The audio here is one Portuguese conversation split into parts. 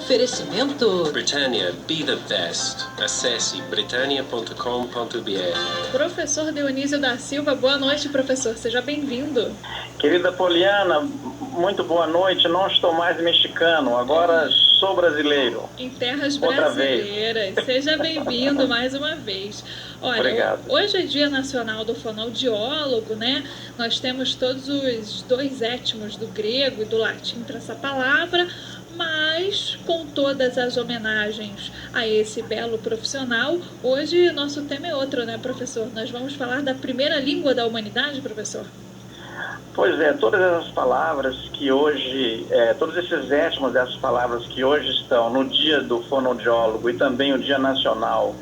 Oferecimento Britannia, be the best. Acesse britannia.com.br. Professor Dionísio da Silva, boa noite, professor. Seja bem-vindo. Querida Poliana, muito boa noite. Não estou mais mexicano, agora sou brasileiro. Em terras brasileiras. Seja bem-vindo mais uma vez. Olha, obrigado. Hoje é Dia Nacional do Fonoaudiólogo, né? Nós temos todos os dois étimos do grego e do latim para essa palavra, mas com todas as homenagens a esse belo profissional, hoje nosso tema é outro, né, professor? Nós vamos falar da primeira língua da humanidade, professor? Pois é, todas essas palavras que hoje, todos esses étimos dessas palavras que hoje estão no dia do fonoaudiólogo e também o Dia Nacional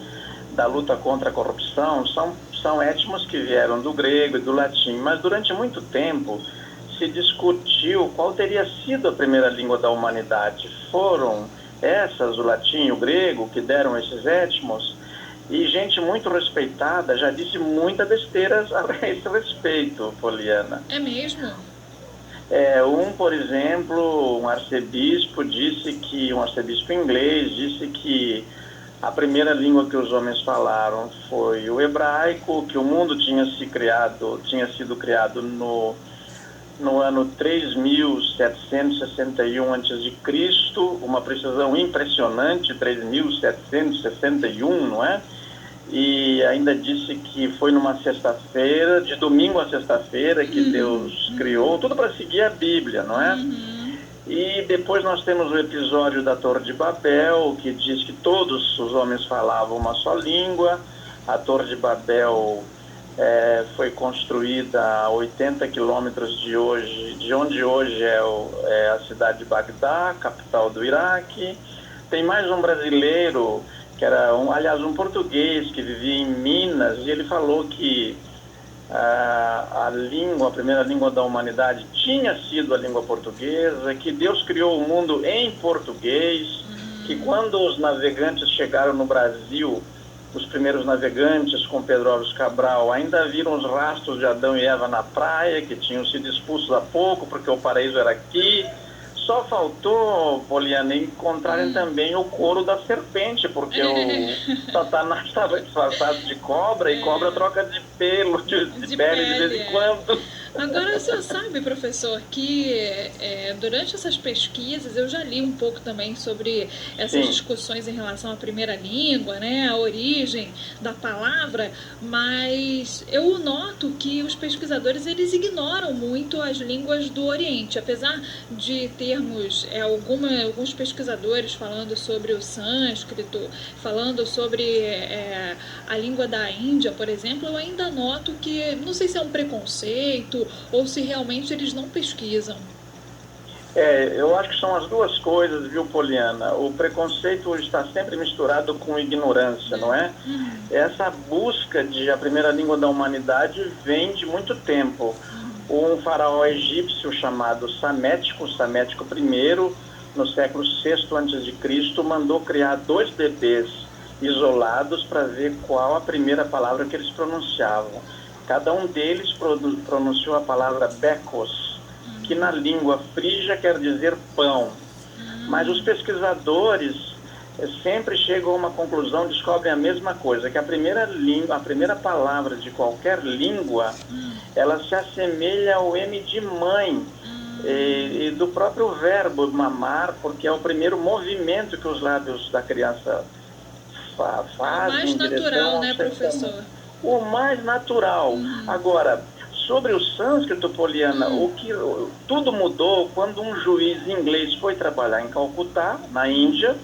da Luta contra a Corrupção, são étimos que vieram do grego e do latim, mas durante muito tempo se discutiu qual teria sido a primeira língua da humanidade. Foram essas, o latim e o grego, que deram esses étimos, e gente muito respeitada já disse muitas besteiras a esse respeito, Poliana. É mesmo? Por exemplo, um arcebispo inglês disse que a primeira língua que os homens falaram foi o hebraico, que o mundo tinha sido criado no ano 3761 a.C., uma precisão impressionante, 3761, não é? E ainda disse que foi numa sexta-feira, de domingo a sexta-feira, que Deus criou, tudo para seguir a Bíblia, não é? E depois nós temos o episódio da Torre de Babel, que diz que todos os homens falavam uma só língua. A Torre de Babel foi construída a 80 quilômetros de onde hoje é a cidade de Bagdá, capital do Iraque. Tem mais um brasileiro, que era um português que vivia em Minas, e ele falou que a primeira língua da humanidade tinha sido a língua portuguesa, que Deus criou o mundo em português, que quando os navegantes chegaram no Brasil, os primeiros navegantes com Pedro Álvares Cabral ainda viram os rastros de Adão e Eva na praia, que tinham sido expulsos há pouco, porque o paraíso era aqui. Só faltou, Poliana, encontrarem também o couro da serpente, porque o Satanás estava disfarçado de cobra, e cobra troca de pelo, de pele de vez em quando. Agora, o senhor sabe, professor, que durante essas pesquisas eu já li um pouco também sobre essas discussões em relação à primeira língua, né, a origem da palavra, mas eu noto que os pesquisadores eles ignoram muito as línguas do Oriente, apesar de termos alguns pesquisadores falando sobre o sânscrito, falando sobre a língua da Índia, por exemplo, eu ainda noto que, não sei se é um preconceito ou se realmente eles não pesquisam. Eu acho que são as duas coisas, viu, Poliana? O preconceito está sempre misturado com ignorância, não é? Essa busca de a primeira língua da humanidade vem de muito tempo. Um faraó egípcio chamado Samético I, no século VI a.C., mandou criar 2 bebês isolados para ver qual a primeira palavra que eles pronunciavam. Cada um deles pronunciou a palavra bekos, que na língua frígia quer dizer pão. Mas os pesquisadores sempre chegam a uma conclusão, descobrem a mesma coisa, que a primeira palavra de qualquer língua, ela se assemelha ao M de mãe, e do próprio verbo mamar, porque é o primeiro movimento que os lábios da criança fazem. Mais natural, né, professor? O mais natural. Agora, sobre o sânscrito, Poliana, tudo mudou quando um juiz inglês foi trabalhar em Calcutá, na Índia,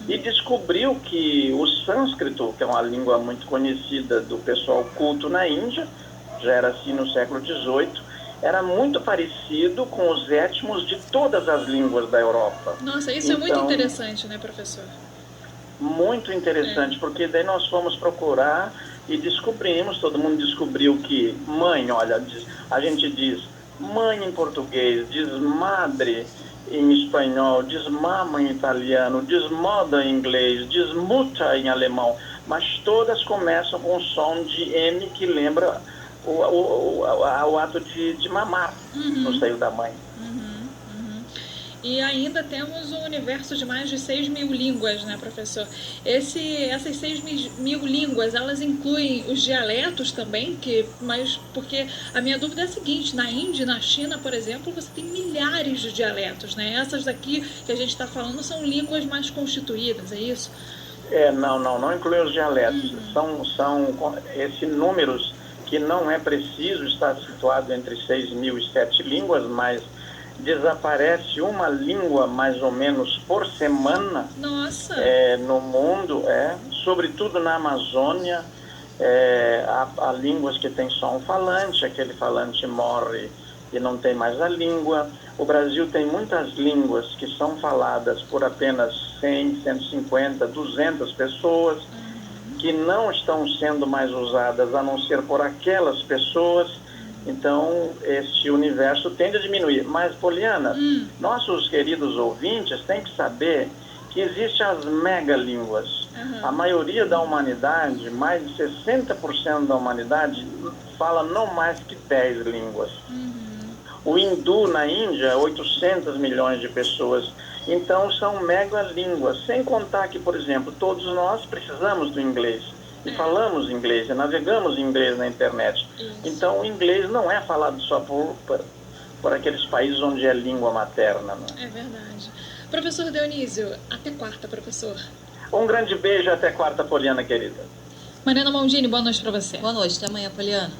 e descobriu que o sânscrito, que é uma língua muito conhecida do pessoal culto na Índia, já era assim no século XVIII, era muito parecido com os étimos de todas as línguas da Europa. Nossa, isso é muito interessante, né, professor? Muito interessante, porque daí nós fomos procurar e descobrimos, todo mundo descobriu que mãe, olha, a gente diz mãe em português, diz madre em espanhol, diz mama em italiano, diz moda em inglês, diz muta em alemão, mas todas começam com o som de M, que lembra o ato de mamar no seio da mãe. E ainda temos um universo de mais de 6.000 línguas, né, professor? Essas 6.000 línguas, elas incluem os dialetos também? Mas porque a minha dúvida é a seguinte, na Índia e na China, por exemplo, você tem milhares de dialetos, né? Essas daqui que a gente está falando são línguas mais constituídas, é isso? Não inclui os dialetos. São esses números que não é preciso estar situado entre 6.000 e 7 línguas, mas desaparece uma língua mais ou menos por semana. Nossa. No mundo, sobretudo na Amazônia, há línguas que tem só um falante, aquele falante morre e não tem mais a língua. O Brasil tem muitas línguas que são faladas por apenas 100, 150, 200 pessoas, que não estão sendo mais usadas a não ser por aquelas pessoas. Então, este universo tende a diminuir. Mas, Poliana, nossos queridos ouvintes têm que saber que existem as megalínguas. A maioria da humanidade, mais de 60% da humanidade, fala não mais que 10 línguas. O hindu na Índia, 800 milhões de pessoas. Então, são megalínguas. Sem contar que, por exemplo, todos nós precisamos do inglês. E falamos inglês, e navegamos em inglês na internet. Então, o inglês não é falado só por aqueles países onde é língua materna. Né? É verdade. Professor Dionísio, até quarta, professor. Um grande beijo, até quarta, Poliana, querida. Mariana Mondini, boa noite para você. Boa noite, até amanhã, Poliana.